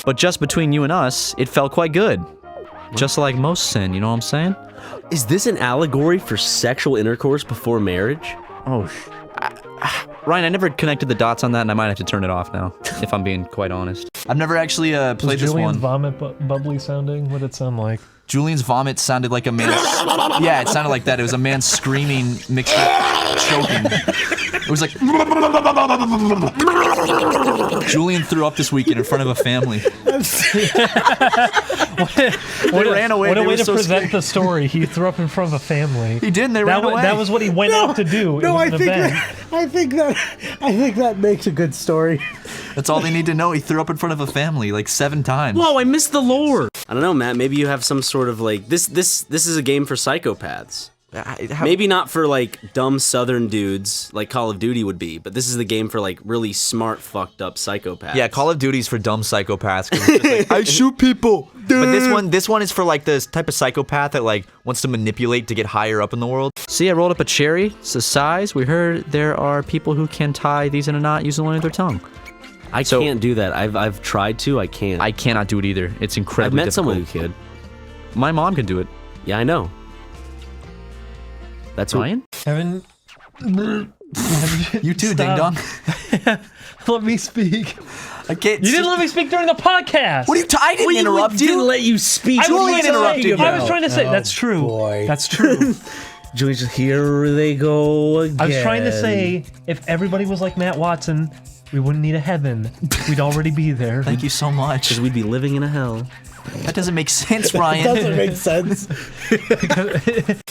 But just between you and us, it felt quite good. Just like most sin, you know what I'm saying? Is this an allegory for sexual intercourse before marriage? Oh, Ryan, I never connected the dots on that, and I might have to turn it off now, if I'm being quite honest. I've never actually played this one. Julian's vomit bubbly sounding? What did it sound like? Julian's vomit sounded like a man. Yeah, it sounded like that. It was a man screaming mixed with choking. It was like. Julian threw up this weekend in front of a family. They ran away. What a way to present the story. He threw up in front of a family. He did, and they ran away. That was what he went out to do. No, I think that makes a good story. That's all they need to know. He threw up in front of a family like 7 times. Whoa, I missed the lore. I don't know, Matt. Maybe you have some sort of like this is a game for psychopaths. Maybe not for like dumb Southern dudes like Call of Duty would be, but this is the game for like really smart, fucked up psychopaths. Yeah, Call of Duty's for dumb psychopaths. 'Cause it's just like, I shoot people. But this one is for like this type of psychopath that like wants to manipulate to get higher up in the world. See, I rolled up a cherry. It's the size. We heard there are people who can tie these in a knot using only their tongue. I can't do that. I've tried to. I can't. I cannot do it either. It's incredibly I've met difficult. someone who could. My mom can do it. Yeah, I know. That's Ryan? Evan. You too, ding dong. Let me speak. I can't. You didn't let me speak during the podcast. What are you? I didn't interrupt you. Didn't let you speak. Julian interrupted you. I was trying to say that's true. Boy. That's true. Julian, just here they go again. I was trying to say if everybody was like Matt Watson, we wouldn't need a heaven. We'd already be there. Thank you so much. Because we'd be living in a hell. That doesn't make sense, Ryan. It doesn't make sense.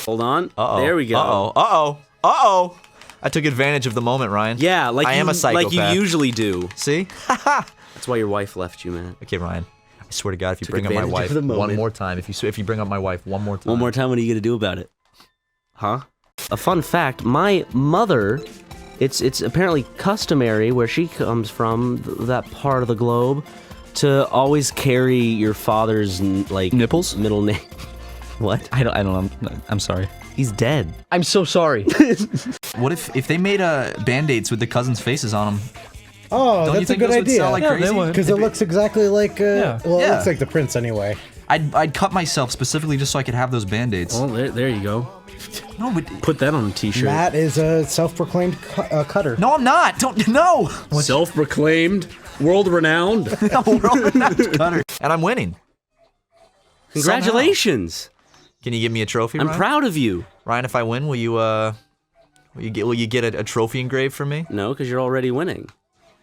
Hold on. Uh-oh. There we go. Uh-oh. I took advantage of the moment, Ryan. Yeah, like I am a psychopath. Like you usually do. See? That's why your wife left you, man. Okay, Ryan. I swear to God, if you Took bring up my advantage wife of the moment. one more time, if you bring up my wife one more time. One more time, what are you gonna do about it? Huh? A fun fact, my mother, it's apparently customary where she comes from, that part of the globe, to always carry your father's, like... Nipples? Middle name. What? I don't know. I'm sorry. He's dead. I'm so sorry. What if they made Band-Aids with the cousins' faces on them? Oh, Don't you that's a think good those would idea. sell like crazy? Because it looks exactly like, well, it Yeah. looks like the prince anyway. I'd cut myself specifically just so I could have those Band-Aids. Well, there you go. No, but Put that on a t-shirt. Matt is a self-proclaimed cutter. no, I'm not. No. Self-proclaimed, world-renowned. No, we're all not cutter. And I'm winning. Congratulations. Can you give me a trophy, I'm Ryan? proud of you. Ryan, if I win, will you get a trophy engraved for me? No, because you're already winning.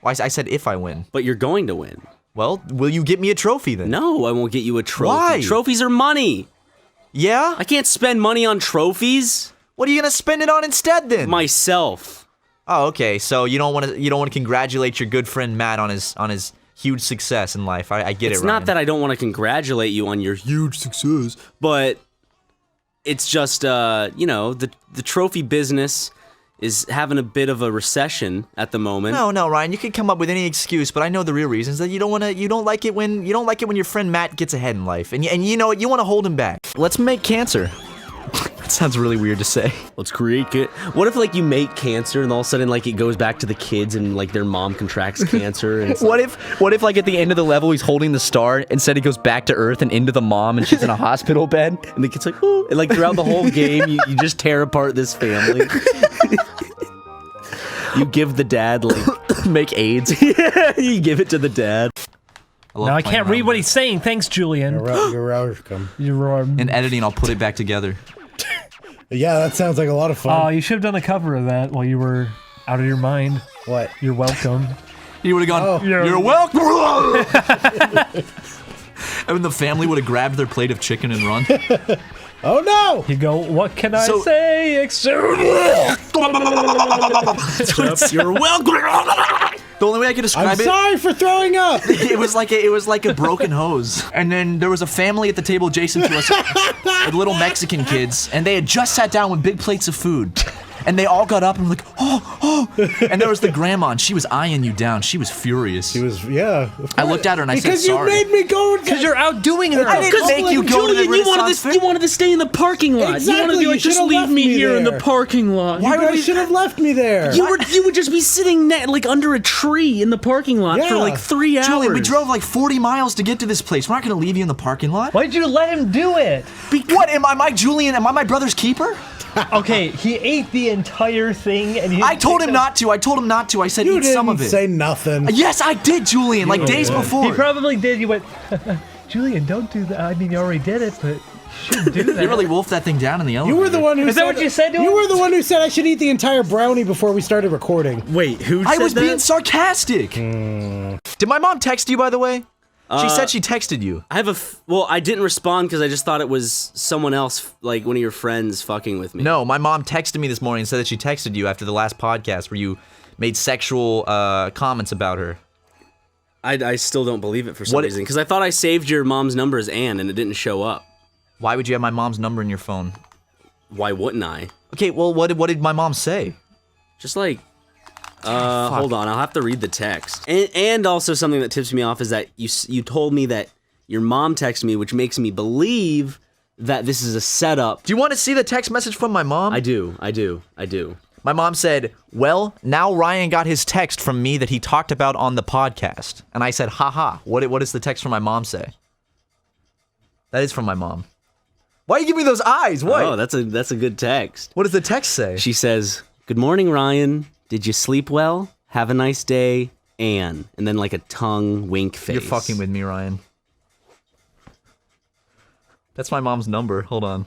Well, I said if I win. But you're going to win. Well, will you get me a trophy then? No, I won't get you a trophy. Why? Trophies are money. Yeah? I can't spend money on trophies. What are you gonna spend it on instead then? Myself. Oh, okay. So you don't want to congratulate your good friend Matt on his huge success in life. I get it. It's not that I don't want to congratulate you on your huge success, but it's just the trophy business is having a bit of a recession at the moment. No, Ryan. You can come up with any excuse, but I know the real reasons that you don't like it when your friend Matt gets ahead in life, and you know what, you want to hold him back. Let's make cancer. That sounds really weird to say. Let's create it. What if like you make cancer and all of a sudden like it goes back to the kids and like their mom contracts cancer? And it's What if like at the end of the level he's holding the star, instead he goes back to Earth and into the mom and she's in a hospital bed? and the kid's like, oh, and like throughout the whole game you just tear apart this family. You give the dad like Make AIDS. yeah, you give it to the dad. Now I can't read what he's saying. Thanks, Julian. You're welcome. In editing, I'll put it back together. Yeah, that sounds like a lot of fun. Oh, you should have done a cover of that while you were out of your mind. What? You're welcome. He would have gone, Oh. you're welcome! And the family would have grabbed their plate of chicken and run. Oh no! You go, what can I So- say? Except You're welcome. The only way I could describe I'm it, sorry for throwing up! it was like a broken hose. And then there was a family at the table adjacent to us with little Mexican kids, and they had just sat down with big plates of food. And they all got up and were like, oh. And there was the grandma, and she was eyeing you down. She was furious. She was, yeah. I looked at her and I said, sorry. Because you made me go. Because you're outdoing her. I didn't make you go to the Renaissance Fair. You wanted to stay in the parking lot. Exactly, You wanted to be like, just leave me here in the parking lot. You guys should have left me there. You would just be sitting like under a tree in the parking lot for like 3 hours. Julian, we drove like 40 miles to get to this place. We're not going to leave you in the parking lot. Why'd you let him do it? What, am I Julian? Am I my brother's keeper? Okay, he ate the entire thing, and he. I told him not to. I told him not to. I said You eat some of it. didn't say nothing. Yes, I did, Julian. Like days before. He probably did. You went, Julian, don't do that. I mean, you already did it, but you shouldn't do that. You really wolfed that thing down in the elevator. You were the one who Is that what you said to him? You were the one who said I should eat the entire brownie before we started recording. Wait, who said I was that? being sarcastic. Did my mom text you, by the way? She said she texted you. I have well, I didn't respond because I just thought it was someone else, like one of your friends fucking with me. No, my mom texted me this morning and said that she texted you after the last podcast where you made sexual comments about her. I still don't believe it for some reason, because I thought I saved your mom's number as Ann and it didn't show up. Why would you have my mom's number in your phone? Why wouldn't I? Okay, well, what did my mom say? Just like, hold on, I'll have to read the text. And also something that tips me off is that you told me that your mom texted me, which makes me believe that this is a setup. Do you want to see the text message from my mom? I do. My mom said, well, now Ryan got his text from me that he talked about on the podcast. And I said, haha, what does the text from my mom say? That is from my mom. Why you give me those eyes? What? Oh, that's a good text. What does the text say? She says, "Good morning, Ryan. Did you sleep well? Have a nice day, Ann." And then like a tongue wink face. You're fucking with me, Ryan. That's my mom's number. Hold on.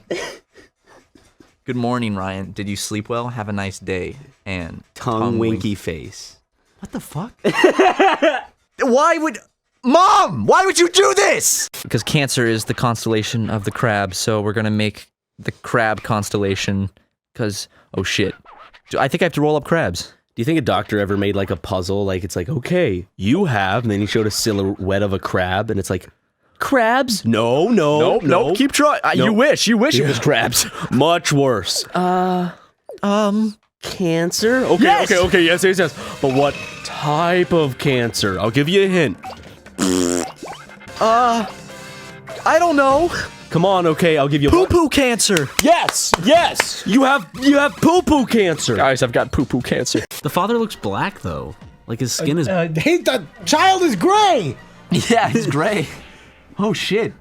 Good morning, Ryan. Did you sleep well? Have a nice day, Ann. Tongue winky face. What the fuck? Mom, why would you do this? Because Cancer is the constellation of the crab, so we're gonna make the crab constellation, because, oh shit. I think I have to roll up crabs. Do you think a doctor ever made like a puzzle? Like it's like, okay, you have, and then he showed a silhouette of a crab, and it's like, crabs? No. Keep trying. You wish it was crabs. Much worse. Cancer? Okay, Yes! okay, yes. But what type of cancer? I'll give you a hint. I don't know. Come on, okay, I'll give you Poo-poo cancer. Yes. You have poo-poo cancer. Guys, I've got poo-poo cancer. The father looks black though. Like his skin is Hey, the child is gray. Yeah, he's gray. Oh shit.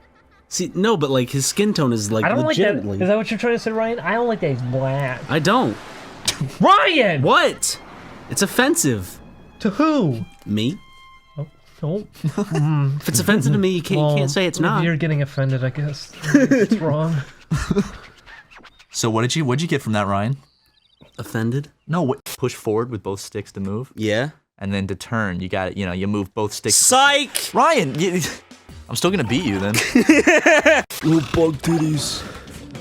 See, no, but like his skin tone is like I don't like that. legitimately. Is that what you're trying to say, Ryan? I don't like that he's black. I don't. Ryan! What? It's offensive. To who? Me? Oh. If it's offensive to me, you can't say it's not. You're getting offended, I guess. It's wrong. So what'd you get from that, Ryan? Offended? No, push forward with both sticks to move. Yeah. And then to turn, you got it. You know, you move both sticks. Psych! Ryan, I'm still gonna beat you then. Little bug titties.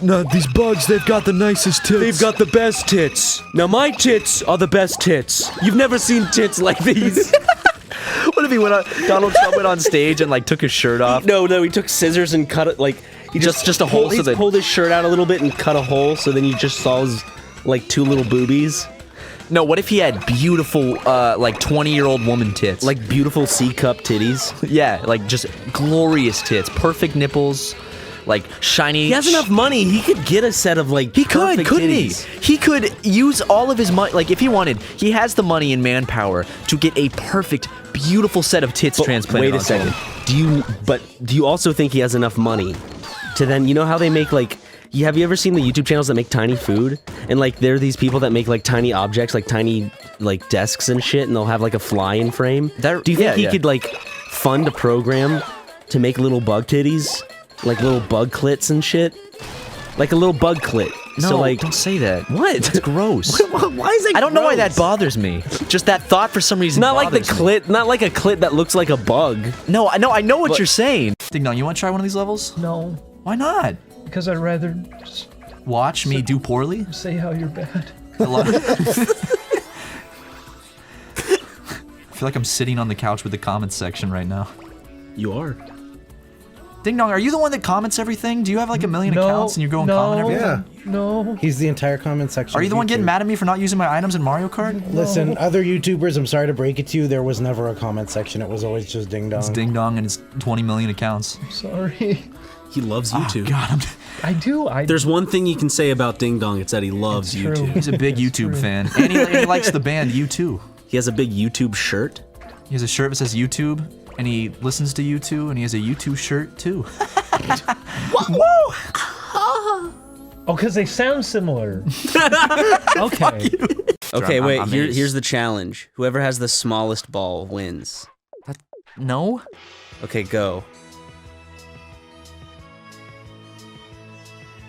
No, these bugs, they've got the nicest tits. They've got the best tits. Now my tits are the best tits. You've never seen tits like these. What if Donald Trump went on stage and like took his shirt off? No, he took scissors and cut it like he Just a hole so that pulled his shirt out a little bit and cut a hole so then you just saw his like two little boobies. No, what if he had beautiful like 20-year-old woman tits? Like beautiful C-cup titties. Yeah, like just glorious tits, perfect nipples, like shiny. He has enough money. He could get a set of like He could, perfect couldn't titties. he? He could use all of his money, like if he wanted, he has the money and manpower to get a perfect, beautiful set of tits transplanted. Wait a onto second. him. Do you also think he has enough money to then, you know how they make like, have you ever seen the YouTube channels that make tiny food? And like there are these people that make like tiny objects, like tiny like desks and shit, and they'll have like a fly-in frame. Do you think he could like fund a program to make little bug titties? Like little bug clits and shit? Like a little bug clit. No, So like, don't say that. what? That's gross. Why is it I don't know why gross? that bothers me. Just that thought for some reason Not like the bothers me. clit, not like a clit that looks like a bug. No, I know what you're saying. Ding dong, you want to try one of these levels? No, Why not? because I'd rather just Watch me do poorly? say how you're bad. I feel like I'm sitting on the couch with the comments section right now. You are. Ding Dong, are you the one that comments everything? Do you have like a million accounts and you go and comment everything? Yeah. No. He's the entire comment section. Are you of the one getting YouTube. mad at me for not using my items in Mario Kart? Listen, other YouTubers, I'm sorry to break it to you, there was never a comment section. It was always just Ding Dong. It's Ding Dong and it's 20 million accounts. Sorry. He loves YouTube. Oh, God, I do. There's one thing you can say about Ding Dong, it's that he loves It's true. YouTube. he's a big YouTube fan. And he likes the band U2. He has a big YouTube shirt. He has a shirt that says YouTube, and he listens to U2, and he has a U2 shirt too. Oh, because they sound similar. Okay. Okay, I'm wait. amazed. Here's the challenge. Whoever has the smallest ball wins. No? Okay, go.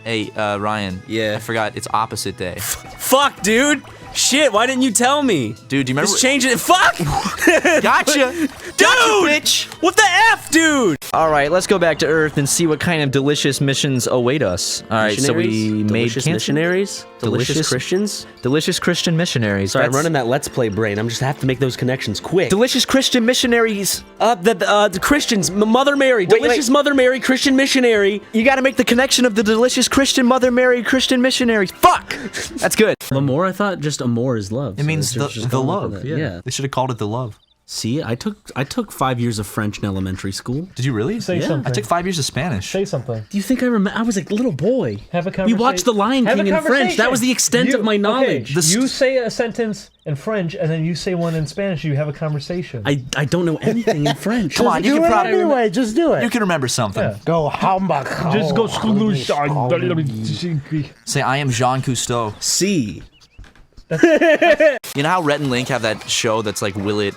Hey, Ryan. Yeah. I forgot, it's opposite day. Fuck, dude. Shit, why didn't you tell me? Dude, do you remember? Just change it. Fuck! Gotcha! Dude! Bitch! What the F, dude? All right, let's go back to Earth and see what kind of delicious missions await us. All right, so we Missionaries? made Delicious cancer- missionaries? Delicious Delicious- Christians? Delicious Christian missionaries. Sorry, I'm That's- running that Let's Play brain. I'm just have to make those connections quick. Delicious Christian missionaries. The Christians, Mother Mary, Wait, delicious wait. Mother Mary, Christian missionary. You got to make the connection of the delicious Christian Mother Mary Christian missionaries. Fuck! That's good. Amor, I thought just amor is love. It means the love. that. Yeah. They should have called it the love. See, I took 5 years of French in elementary school. Did you really? Say something. I took 5 years of Spanish. Say something. Do you think I remember? I was a little boy. Have a We conversation. watched The Lion Have a King in French. That was the conversation. extent of my knowledge. Okay, you say a sentence in French, and then you say one in Spanish. You have a conversation. I don't know anything in French. Come on, you do can it probably anyway. Just do it. you can remember something. Yeah. Go hamba. Just go screw. Say, I am Jean Cousteau. C. You know how Rhett and Link have that show that's like Will It,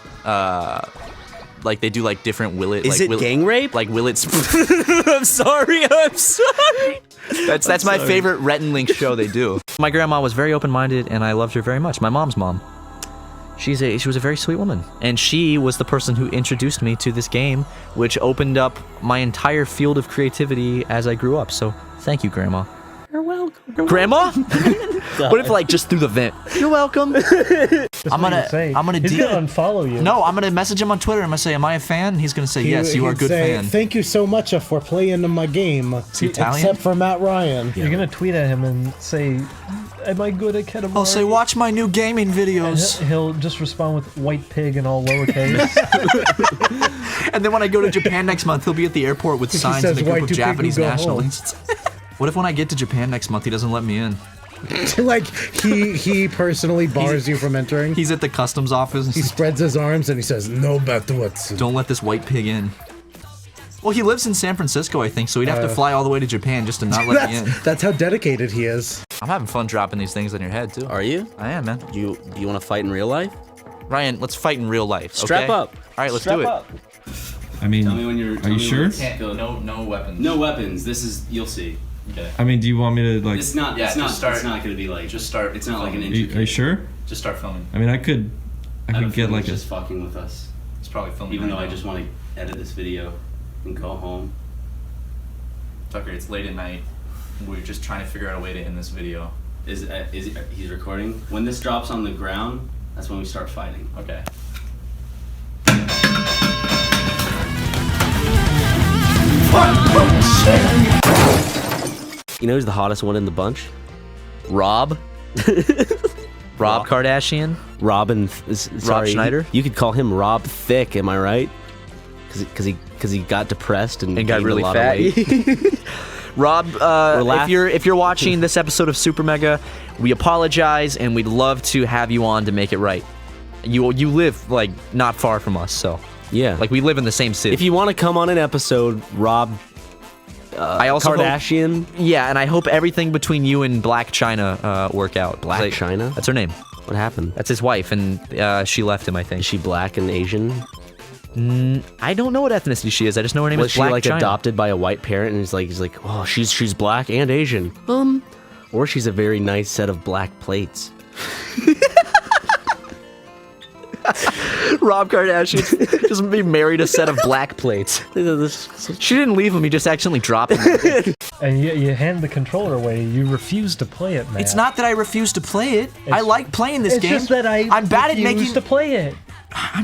like they do like different Will It. Is like, it Will gang rape? Like Will It. I'm sorry. That's my favorite Rhett and Link show they do. My grandma was very open-minded, and I loved her very much. My mom's mom. She was a very sweet woman, and she was the person who introduced me to this game, which opened up my entire field of creativity as I grew up. So thank you, Grandma. You're welcome. Grandma? What if like just through the vent? You're welcome. I'm gonna He's gonna unfollow you. No, I'm gonna message him on Twitter. I'm gonna say, "Am I a fan?" And he's gonna say, "Yes, you are a He'd good say, fan." Thank you so much for playing my game. he Italian? Except for Matt Ryan. You're gonna tweet at him and say, "Am I good at Katamari?" I'll say, "Watch my new gaming And videos." he'll just respond with white pig and all lowercase. And then when I go to Japan next month, he'll be at the airport with signs and says, a group "Why of do people Japanese go home?" nationalists. What if when I get to Japan next month, he doesn't let me in? Like he personally bars you from entering. He's at the customs office and He says, spreads his arms and he says, "No what." "Don't let this white pig in." Well, he lives in San Francisco, I think, so he'd have to fly all the way to Japan just to not let me in. That's how dedicated he is. I'm having fun dropping these things on your head, too. Are you? I am, man. Do you want to fight in real life? Ryan, let's fight in real life, Strap okay? up. All right, let's do it. I mean, Tell me when you're. are you sure? No weapons. No weapons. This is. You'll see. Okay. I mean, do you want me to like? It's not. Yeah, it's not. just start- It's not going to be like. Just start. It's not like an Are you intricate. sure? Just start filming. I mean, I could have a get feeling like he's a. just fucking with us. It's probably filming. Even though right I now. just want to edit this video and go home. Tucker, it's late at night. We're just trying to figure out a way to end this video. He's recording? When this drops on the ground, that's when we start fighting. Okay. You know who's the hottest one in the bunch? Rob? Rob Kardashian? Robin. Sorry, Schneider? You could call him Rob Thick. Am I right? Because he got depressed and And got gained really a lot fat. Of weight. Rob, laugh- if you're watching this episode of Super Mega, we apologize and we'd love to have you on to make it right. You live like not far from us, so Yeah. like we live in the same city. if you want to come on an episode, Rob I also hope- Kardashian. yeah, and I hope everything between you and Black China work out. Black Like, China? That's her name. What happened? That's his wife, and she left him, I think. Is she black and Asian? I don't know what ethnicity she is. I just know her name Was is she Black like China. adopted by a white parent and he's like, oh, she's black and Asian. Or she's a very nice set of black plates. Rob Kardashian just be married a set of black plates. She didn't leave him. He just accidentally dropped him. And you hand the controller away. You refuse to play it, man. It's not that I refuse to play it. I like playing this It's game. just that I'm bad at refuse making. to play it.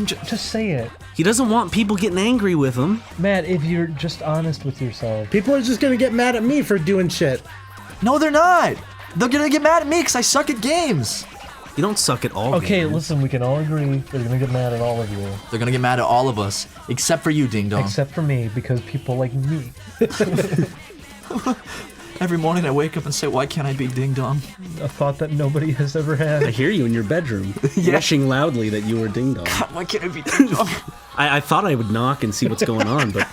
Just say it. He doesn't want people getting angry with him. Matt, if you're just honest with yourself. People are just gonna get mad at me for doing shit. No, they're not. They're gonna get mad at me because I suck at games. You don't suck at all. Okay, games. listen, we can all agree they're gonna get mad at all of you. They're gonna get mad at all of us, except for you, Ding Dong. Except for me, because people like me. Every morning I wake up and say, why can't I be Ding Dong? A thought that nobody has ever I had. hear you in your bedroom, wishing loudly that you were Ding Dong. Why can't I be Ding Dong? I thought I would knock and see what's going on, but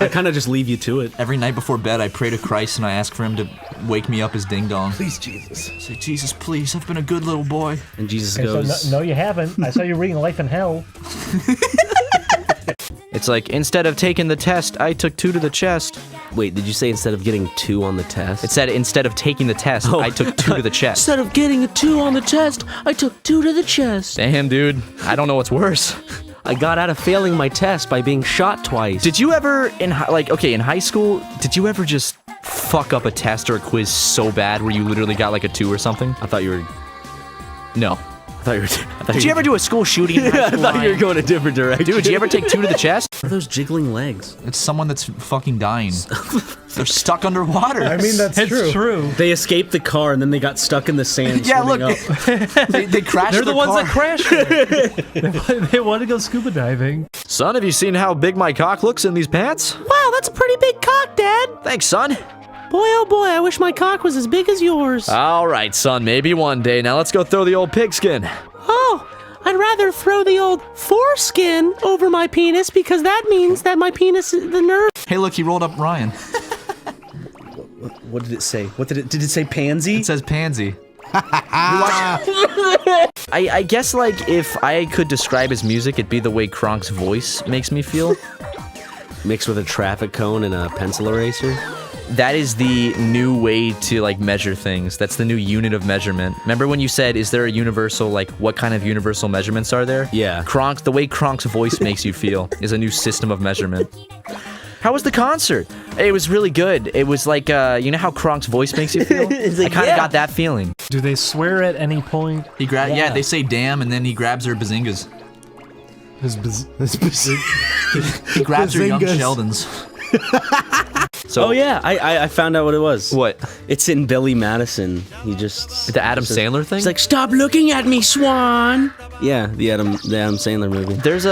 I kind of just leave you to it. Every night before bed, I pray to Christ and I ask for him to wake me up as Ding Dong. Please, Jesus. Say, Jesus, please, I've been a good little boy. And Jesus Okay, goes, so no, you haven't. I saw you reading Life in Hell. It's like, instead of taking the test, I took 2 to the chest. Wait, did you say instead of getting 2 on the test? It said, instead of taking the test, I took 2 to the chest. Instead of getting a 2 on the test, I took 2 to the chest. Damn, dude. I don't know what's worse. I got out of failing my test by being shot twice. Did you ever, in high school, did you ever just fuck up a test or a quiz so bad where you literally got like a 2 or something? I thought you were... No. Did you ever do a school shooting in high school? I thought you were going a different direction. Dude, did you ever take 2 to the chest? what are those jiggling legs? It's someone that's fucking dying. They're stuck underwater. I mean, that's It's true. They escaped the car and then they got stuck in the sand. Yeah, swimming look. up. They crashed They're the their ones car. that crashed it. They want to go scuba diving. Son, have you seen how big my cock looks in these pants? Wow, that's a pretty big cock, Dad. Thanks, son. Boy, oh boy, I wish my cock was as big as yours. All right, son, maybe one day. Now let's go throw the old pigskin. Oh, I'd rather throw the old foreskin over my penis because that means that my penis is the nerve. Hey, look, he rolled up Ryan. What did it say? What did it say? Pansy? It says pansy. I guess, like, if I could describe his music, it'd be the way Kronk's voice makes me feel. Mixed with a traffic cone and a pencil eraser. That is the new way to, like, measure things. That's the new unit of measurement. Remember when you said, is there a universal, like, what kind of universal measurements are there? Yeah. The way Kronk's voice makes you feel is a new system of measurement. How was the concert? It was really good. It was like, you know how Kronk's voice makes you feel? I kind of got that feeling. Do they swear at any point? Yeah, they say damn, and then he grabs her bazingas. He grabs her young Bazingas. Sheldons. So, Oh yeah, I found out what it was. What? It's in Billy Madison. He just The Adam Sandler thing? He's like, Stop looking at me, Swan. yeah, the Adam Sandler movie. There's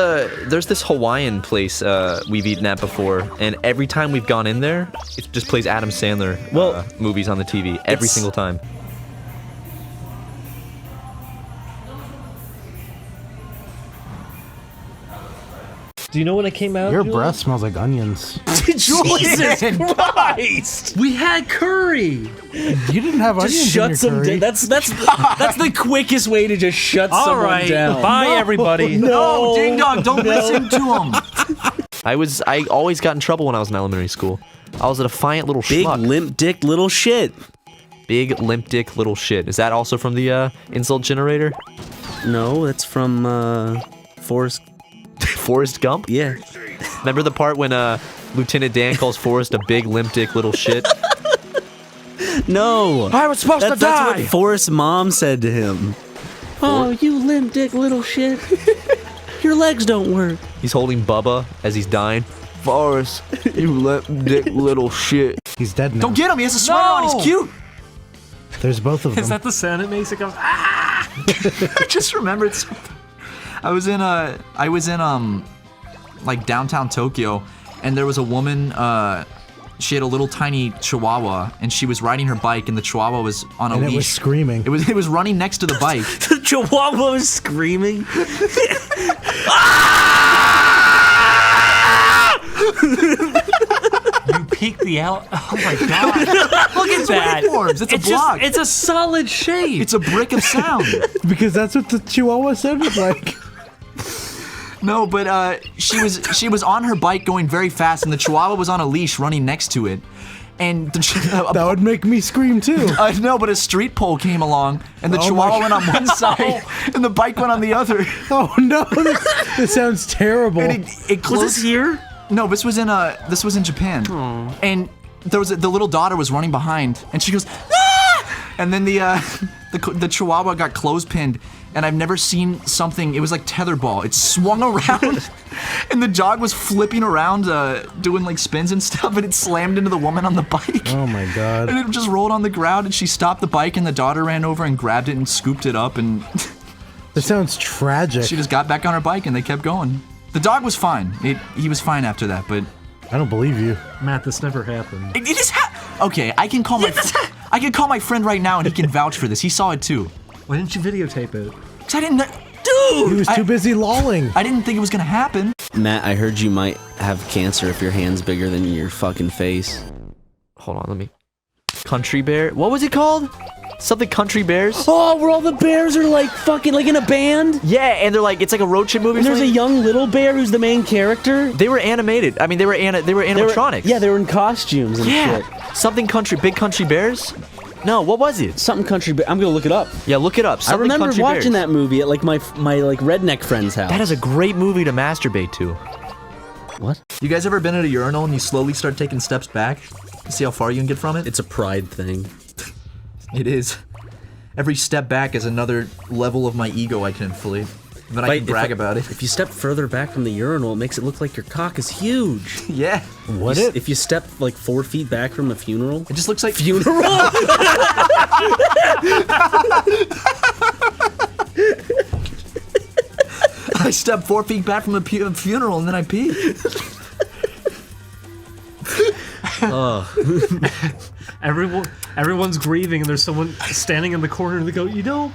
this Hawaiian place we've eaten at before, and every time we've gone in there, it just plays Adam Sandler movies on the TV every It's- single time. Do you know when it came out? Your Julian? breath smells like onions. Jesus Christ! We had curry. You didn't have onions Just in shut your some. curry. That's the quickest way to just shut All someone right. down. Bye, everybody. No, Ding Dong, don't listen to him. I always got in trouble when I was in elementary school. I was a defiant little Big schmuck. limp dick little shit. Big limp dick little shit. Is that also from the insult generator? No, that's from Forrest. Forrest Gump? Yeah. Remember the part when Lieutenant Dan calls Forrest a big limp dick little shit? No. I was supposed That's what Forrest's mom said to him. Oh, you limp dick little shit. Your legs don't work. He's holding Bubba as he's dying. Forrest, you limp dick little shit. He's dead now. Don't get him. He has a sweater on. He's cute. There's both of them. Is that the sound it makes? It goes, ah! I just remembered something. I was in like downtown Tokyo, and there was a woman. She had a little tiny chihuahua, and she was riding her bike, and the chihuahua was on a and leash. it was screaming. It was running next to the bike. The chihuahua was screaming. You peeked the out. Oh my god! Look at that. Waveforms. It's a block. It's a solid shape. It's a brick of sound. Because that's what the chihuahua sounded like. No, but she was on her bike going very fast, and the chihuahua was on a leash running next to it. And That would make me scream too. no, but a street pole came along, and the chihuahua went on one side, and the bike went on the other. Oh no, this sounds terrible. And it closed. Was this here? No, this was in Japan. And there was the little daughter was running behind, and she goes, ah! And then the Chihuahua got clothespinned, and I've never seen something. It was like tetherball. It swung around, and the dog was flipping around, doing like spins and stuff, and it slammed into the woman on the bike. Oh my god. And it just rolled on the ground, and she stopped the bike, and the daughter ran over and grabbed it and scooped it up, and This sounds tragic. she just got back on her bike, and they kept going. The dog was fine. He was fine after that, but I don't believe you. Matt, this never happened. it just okay. I can call my friend right now, and he can vouch for this. He saw it too. Why didn't you videotape it? 'Cause I didn't. Dude, He was too busy lolling. I didn't think it was gonna happen. Matt, I heard you might have cancer if your hand's bigger than your fucking face. Hold on, let me. Country Bear. What was it called? Something Country Bears. Oh, where all the bears are like fucking like in a band? Yeah, and they're like, it's like a road trip movie. And there's a young little bear who's the main character. They were animated. I mean, they were animatronics. Yeah, they were in costumes and Yeah. shit. Something Country. Big Country Bears. No, what was it? Something country bear. I'm gonna look it up. Yeah, look it up. I Something remember Country watching Bears. that movie at like my like redneck friend's house. That is a great movie to masturbate to. What? You guys ever been at a urinal and you slowly start taking steps back to see how far you can get from it? It's a pride thing. It is. Every step back is another level of my ego I can inflate. Then I can brag about it. If you step further back from the urinal, it makes it look like your cock is huge. Yeah. What If you step like 4 feet back from a funeral, It just looks like funeral. I step 4 feet back from a funeral and then I pee. Everyone's grieving, and there's someone standing in the corner, and they go, you know,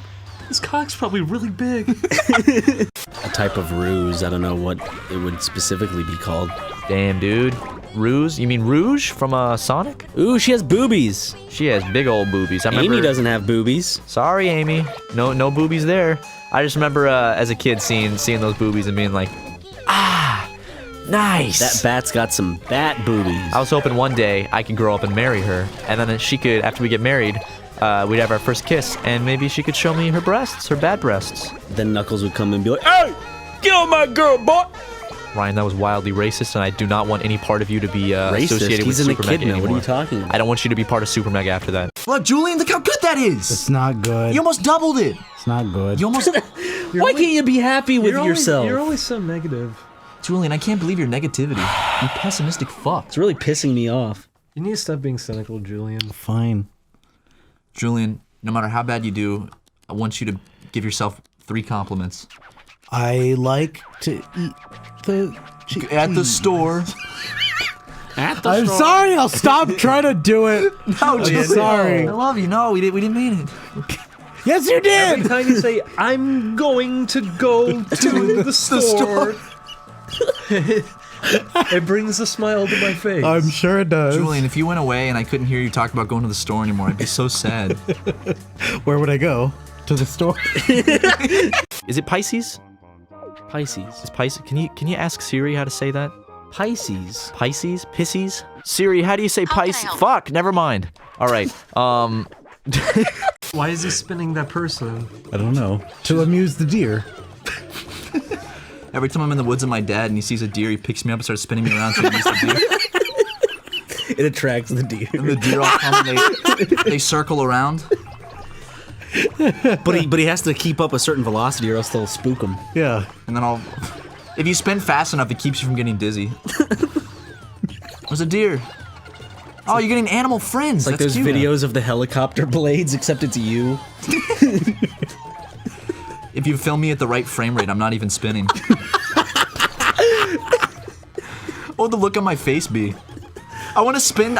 this cock's probably really big. A type of ruse. I don't know what it would specifically be called. Damn, dude. Rouge? You mean Rouge from Sonic? Ooh, she has boobies. She has big old boobies. I remember. Amy doesn't have boobies. Sorry, Amy. No boobies there. I just remember as a kid seeing those boobies and being like, ah, nice. That bat's got some bat boobies. I was hoping one day I could grow up and marry her, and then she could, after we get married, we'd have our first kiss, and maybe she could show me her breasts, her bad breasts. Then Knuckles would come and be like, "Hey, get on my girl, boy!" Ryan, that was wildly racist, and I do not want any part of you to be associated with He's an SuperMega anymore. echidna. What are you talking about? I don't want you to be part of SuperMega after that. Look, Julian, look how good that is! It's not good. You almost doubled it! It's not good. You almost... Why can't you be happy with yourself? You're always so negative. Julian, I can't believe your negativity. You pessimistic fuck. It's really pissing me off. You need to stop being cynical, Julian. Fine. Julian, no matter how bad you do, I want you to give yourself 3 compliments. I like to eat the At the store. I'm sorry, I'll stop trying to do it. No, I'm sorry. I love you. No, we didn't mean it. Yes, you did! Every time you say, I'm going to go to the store, it brings a smile to my face. I'm sure it does. Julian, if you went away and I couldn't hear you talk about going to the store anymore, I'd be so sad. Where would I go? To the store? Is it Pisces? Pisces. Is Pisces? Can you ask Siri how to say that? Pisces. Pisces? Pisces? Siri, how do you say Pisces? Fuck, never mind. All right. Why is he spinning that person? I don't know. To amuse the deer. Every time I'm in the woods with my dad and he sees a deer, he picks me up and starts spinning me around to amuse the deer. It attracts the deer. And the deer all come and they circle around. But he has to keep up a certain velocity or else they'll spook him. Yeah. And then if you spin fast enough, it keeps you from getting dizzy. There's a deer. Oh, you're getting animal friends. It's like That's those cute. videos of the helicopter blades, except it's you. If you film me at the right frame rate, I'm not even spinning. What would the look on my face be? I want to spin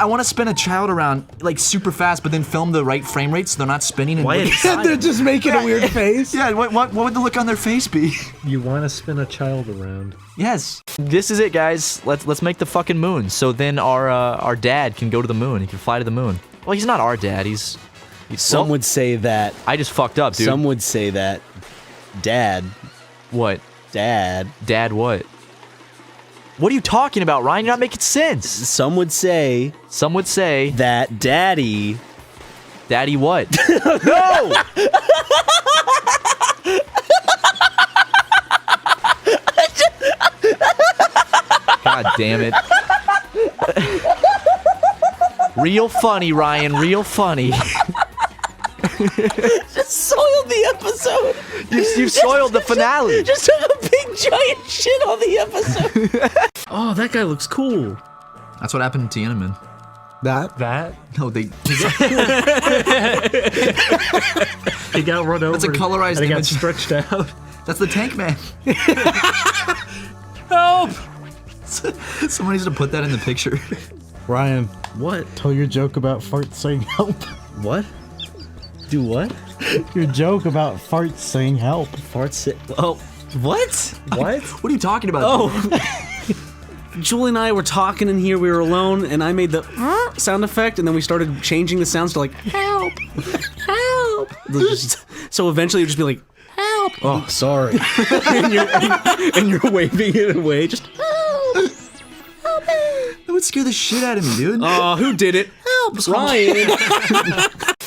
a child around like super fast, but then film the right frame rate so they're not spinning and looking silent. They're just making a weird face. Yeah, what would the look on their face be? You want to spin a child around. Yes. This is it, guys. Let's make the fucking moon. So then our dad can go to the moon. He can fly to the moon. Well, he's not our dad. He's Some would say that. I just fucked up, dude. Some would say that. Dad. What? Dad. Dad what? What are you talking about, Ryan? You're not making sense. Some would say. Some would say that Daddy. Daddy what? No! God damn it. Real funny, Ryan. Real funny. Just soiled the episode. You soiled the finale. Just took a big giant shit on the episode. Oh, that guy looks cool. That's what happened to Tiananmen. That No, they. he got run over. That's a colorized and he got image. stretched out. That's the Tank Man. Help! Someone needs to put that in the picture. Ryan, What? tell your joke about farts saying help. What? Do what? Your joke about farts saying help. Fart sit. Oh, what? What? What are you talking about? Oh. Julie and I were talking in here. We were alone, and I made the sound effect, and then we started changing the sounds to like help, help. So eventually, it would just be like help. Oh, sorry. and you're waving it away. Just That would scare the shit out of me, dude. oh, who did it? Help, Ryan.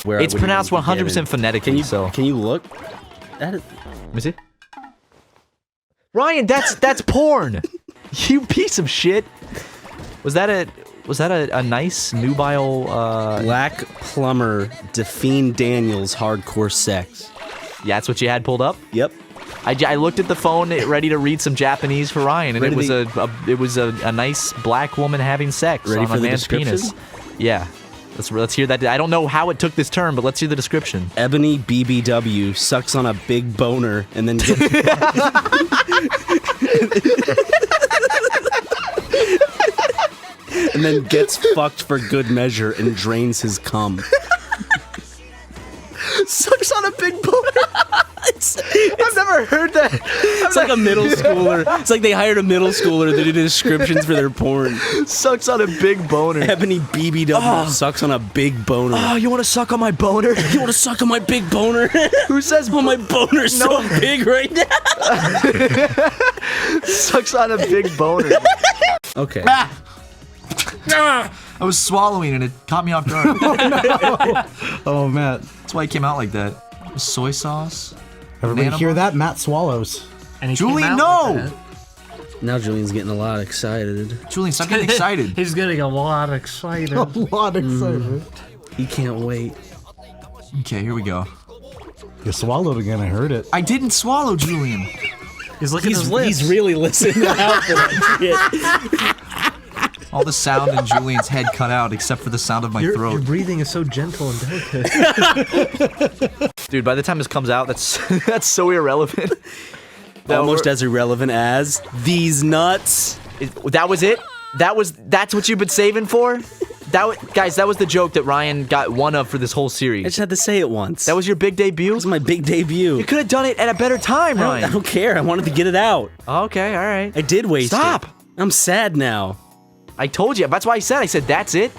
Where It's pronounced 100% phonetically, so. Can you look? That is. Let me see. Ryan, that's porn. You piece of shit. Was that a nice nubile Black plumber Define Daniels hardcore sex. Yeah, that's what you had pulled up? Yep. I looked at the phone ready to read some Japanese for Ryan, and Ready it was a nice black woman having sex Ready on for a the man's description? penis. Yeah. Let's hear that. I don't know how it took this turn, but let's hear the description. Ebony BBW sucks on a big boner and then gets and then gets fucked for good measure and drains his cum. Sucks on a big boner. I've never heard that. It's like a middle schooler. It's like they hired a middle schooler to do descriptions for their porn. Sucks on a big boner. Ebony BBW sucks on a big boner. Oh, you want to suck on my boner? You want to suck on my big boner? Who says Oh, my boner's so big right now. sucks on a big boner? Okay. I was swallowing and it caught me off guard. Oh, Matt. That's why it came out like that. Soy sauce. Everybody Banana hear bar? that? Matt swallows. And he Julian, came out like no! that. Now Julian's getting a lot excited. Julian, stop getting excited. He's getting a lot excited. A lot excited. He can't wait. Okay, here we go. You swallowed again, I heard it. I didn't swallow, Julian. He's licking his lips. He's really listening out for that shit. All the sound in Julian's head cut out except for the sound of my Your throat. breathing is so gentle and delicate. Dude, by the time this comes out, that's that's so irrelevant. Almost as irrelevant as these nuts. That was it? That's what you've been saving for? Guys, that was the joke that Ryan got one of for this whole I series. just had to say it once. That was your big debut? That was my big debut. You could have done it at a better time, I Ryan. don't care. I wanted to get it out. Okay, all right. I did waste Stop. it. I'm sad now. I told you. That's why I said that's it.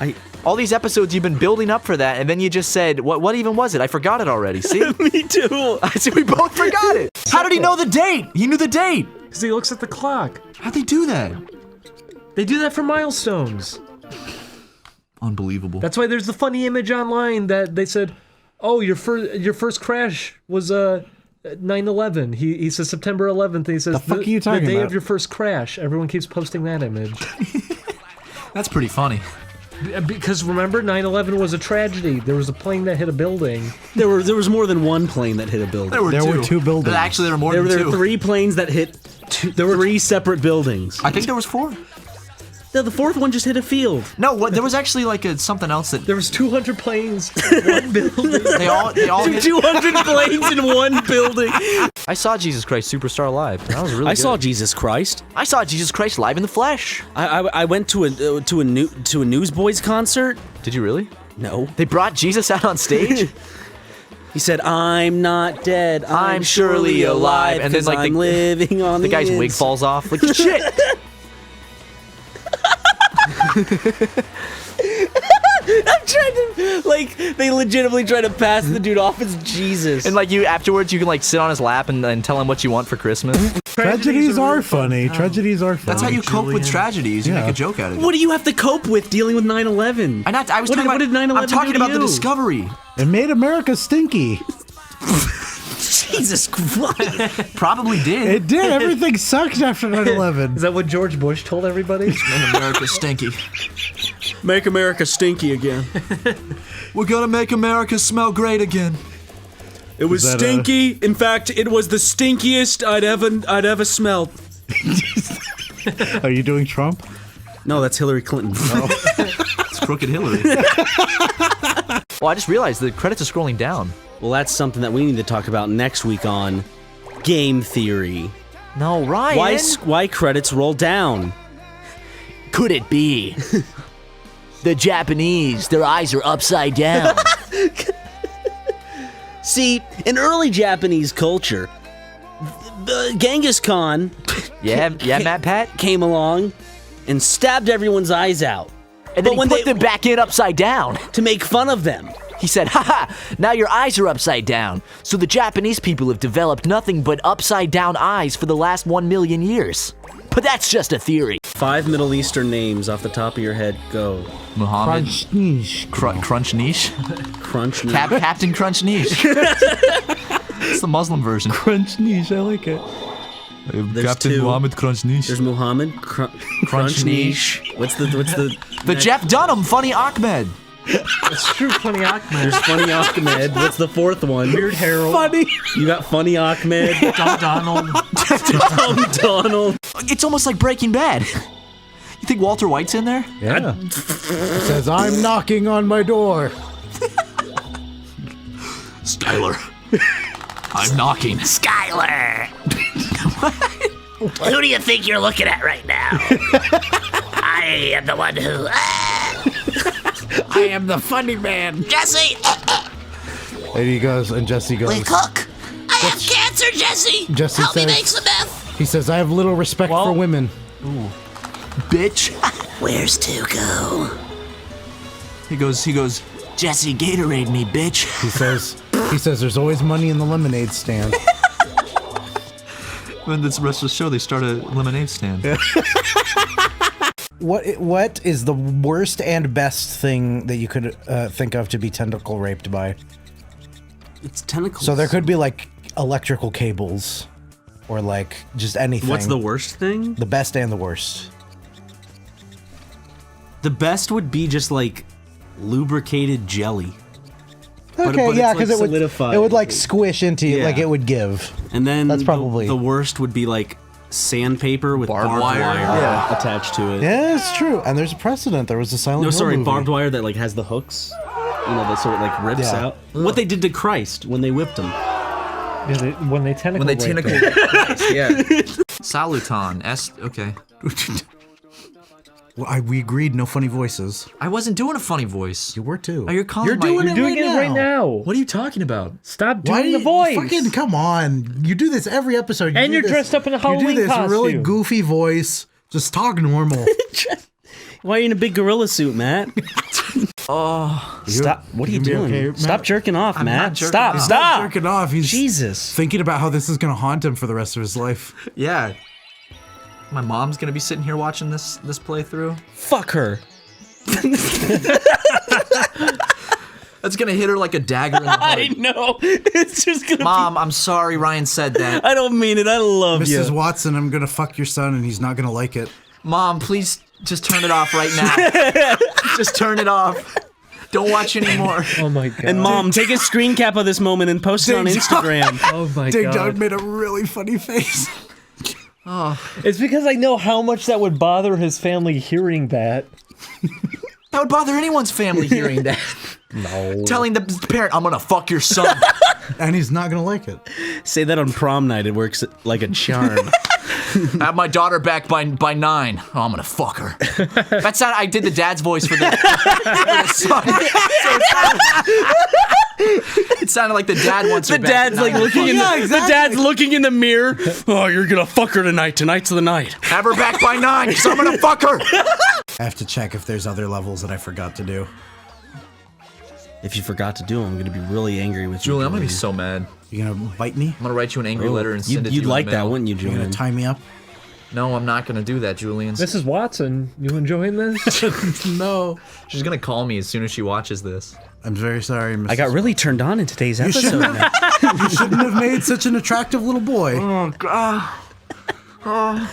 All these episodes you've been building up for that, and then you just said, what even was it? I forgot it already. See? Me too. I see we both forgot it. How did he know the date? He knew the date. Because he looks at the clock. How'd they do that? They do that for milestones. Unbelievable. That's why there's the funny image online that they said, oh, your first crash was 9/11. He says September 11th. And he says The fuck are you talking the day about? of your first crash. Everyone keeps posting that image. That's pretty funny. Because remember, 9/11 was a tragedy. There was a plane that hit a building. There was more than one plane that hit a building. There were two buildings. Actually, there were more There than were two. 3 planes that hit there were 3 separate buildings. I think there was 4. The 4th one just hit a field. No, there was actually like something else that There was 200 planes, one building. they all hit. 200 planes in one building. I saw Jesus Christ Superstar live. That was really I good. saw Jesus Christ. I saw Jesus Christ live in the flesh. I went to a Newsboys concert. Did you really? No. They brought Jesus out on stage? He said, "I'm not dead. I'm surely alive." And then, 'cause like, I'm living on The guy's wig inside." falls off. Like, shit! I'm trying to, like, they legitimately try to pass the dude off as Jesus. And like afterwards, you can like sit on his lap and tell him what you want for Christmas. Tragedies are funny. Tragedies are funny. That's how you cope with tragedies. You Yeah. make a joke out of it. What do you have to cope with dealing with 9/11? I was What talking did about. 9/11 I'm talking do to about the you? discovery. It made America stinky. Jesus Christ. Probably did. It did. Everything sucked after 9/11. Is that what George Bush told everybody? Made America stinky. Make America stinky again. We're gonna make America smell great again. It was stinky. In fact, it was the stinkiest I'd ever smelled. Are you doing Trump? No, that's Hillary Clinton. It's Crooked Hillary. Well, I just realized the credits are scrolling down. Well, that's something that we need to talk about next week on Game Theory. No, Ryan. Why credits roll down? Could it be? The Japanese, their eyes are upside down. See, in early Japanese culture, Genghis Khan Yeah, Matt Pat. came along and stabbed everyone's eyes out. And then he put them back in upside down. To make fun of them. He said, haha, now your eyes are upside down. So the Japanese people have developed nothing but upside down eyes for the last 1 million years. But that's just a theory. 5 Middle Eastern names off the top of your head, go. Muhammad. Crunch niche. Crunch Niche. Crunch. Captain Crunch Niche. It's the Muslim version. Crunch niche, I like it. There's Captain two. Muhammad Crunch niche. There's Muhammad Crunch Niche. What's the The Jeff Dunham Funny Ahmed. It's true, Funny Ahmed. There's Funny Ahmed. What's the fourth one? Weird Harold. Funny. You got Funny Ahmed. Dumb Donald. Dumb Donald. It's almost like Breaking Bad. You think Walter White's in there? Yeah. Says, I'm knocking on my door. Skyler. I'm knocking. Skyler! Who do you think you're looking at right now? I am the one who... I am the funny man. Jesse! There he goes, and Jesse goes. Cook! I have cancer, Jesse! Jesse Help me says- make some meth! He says, I have little respect for women. Bitch. Where's Tuco? He goes, Jesse, Gatorade me, bitch. He says, there's always money in the lemonade stand. when this rest of the show, they start a lemonade stand. What is the worst and best thing that you could think of to be tentacle raped by? It's tentacles. So there could be like electrical cables, or like just anything. What's the worst thing? The best and the worst. The best would be just like lubricated jelly. Okay, yeah, because it would solidified. it would like squish into you, Yeah. like it would give. And then That's probably- the worst would be like sandpaper with barbed wire, Yeah. attached to it. Yeah, it's true. And there's a precedent. There was a Silent No, Hill sorry, movie. barbed wire that like has the hooks. You know, that sort of like rips Yeah. out. What they did to Christ when they whipped him. When they tentacle raped him. Yeah. Saluton. Okay. Well, we agreed, no funny voices. I wasn't doing a funny voice. You were too. Oh, you're calling You're my- doing you're it Doing it right now. What are you talking about? Stop Why doing do the you voice. Fucking come on! You do this every episode. You And do you're this- dressed up in a You Halloween do this really costume. goofy voice. Just talk normal. Why are you in a big gorilla suit, Matt? Stop. What are you be doing? okay, Matt? Stop jerking off, Matt. not jerking Stop. off. Stop. Jerking off. He's Jesus. thinking about how this is gonna haunt him for the rest of his life. Yeah. My mom's gonna be sitting here watching this playthrough. Fuck her. That's gonna hit her like a dagger in the heart. I know. It's just gonna Mom, I'm sorry Ryan said that. I don't mean it. I love Mrs. you. Watson, I'm gonna fuck your son, and he's not gonna like it. Mom, please just turn it off right now. Just turn it off. Don't watch anymore. Oh my god. And Mom, take a screen cap of this moment and post it on Ding dong. Instagram. Oh my Ding god. Dong made a really funny face. It's because I know how much that would bother his family hearing that. That would bother anyone's family hearing that. No. Telling the parent, I'm gonna fuck your son. And he's not gonna like it. Say that on prom night. It works like a charm. Have my daughter back by 9. Oh, I'm gonna fuck her. That's not. I did the dad's voice for the son. So it sounded like the dad wants her The back at dad's like 9. looking in the, the dad's looking in the mirror. Oh, you're gonna fuck her tonight. Tonight's the night. Have her back by 9, because I'm gonna fuck her. I have to check if there's other levels that I forgot to do. If you forgot to do them, I'm gonna be really angry with you. Julie, I'm gonna be so mad. You gonna bite me? I'm gonna write you an angry letter and send it to you. You'd in like the that, mail. wouldn't you, You Julian? gonna tie me up? No, I'm not gonna do that, Julian. Mrs. Watson, you enjoying this? No. She's gonna call me as soon as she watches this. I'm very sorry, Mrs. I got really turned on in today's episode. Matt. You shouldn't have made such an attractive little boy. Oh god.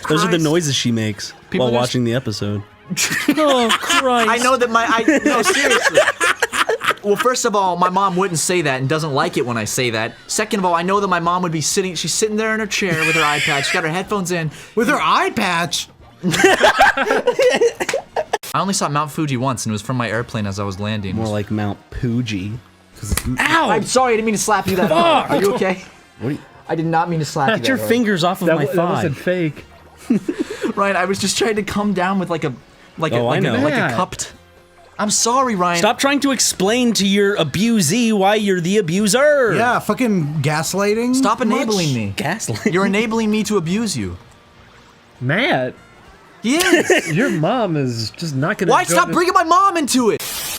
Those are the noises she makes while just- watching the episode. Oh Christ. I know that no, seriously. Well, first of all, my mom wouldn't say that and doesn't like it when I say that. Second of all, I know that my mom would be sitting. She's sitting there in her chair with her eye patch. She's got her headphones in. With her eye patch? I only saw Mount Fuji once, and it was from my airplane as I was landing. More like Mount Fuji. Ow! I'm sorry, I didn't mean to slap you that hard. Are you okay? I did not mean to slap you Get your hard. fingers off of my That thigh. wasn't fake. Ryan, I was just trying to come down with like a cupped. I'm sorry, Ryan. Stop trying to explain to your abusee why you're the abuser. Yeah, fucking gaslighting. Stop enabling me. Gaslighting. You're enabling me to abuse you. Matt, He is. your mom is just not gonna. Why join stop us. bringing my mom into it?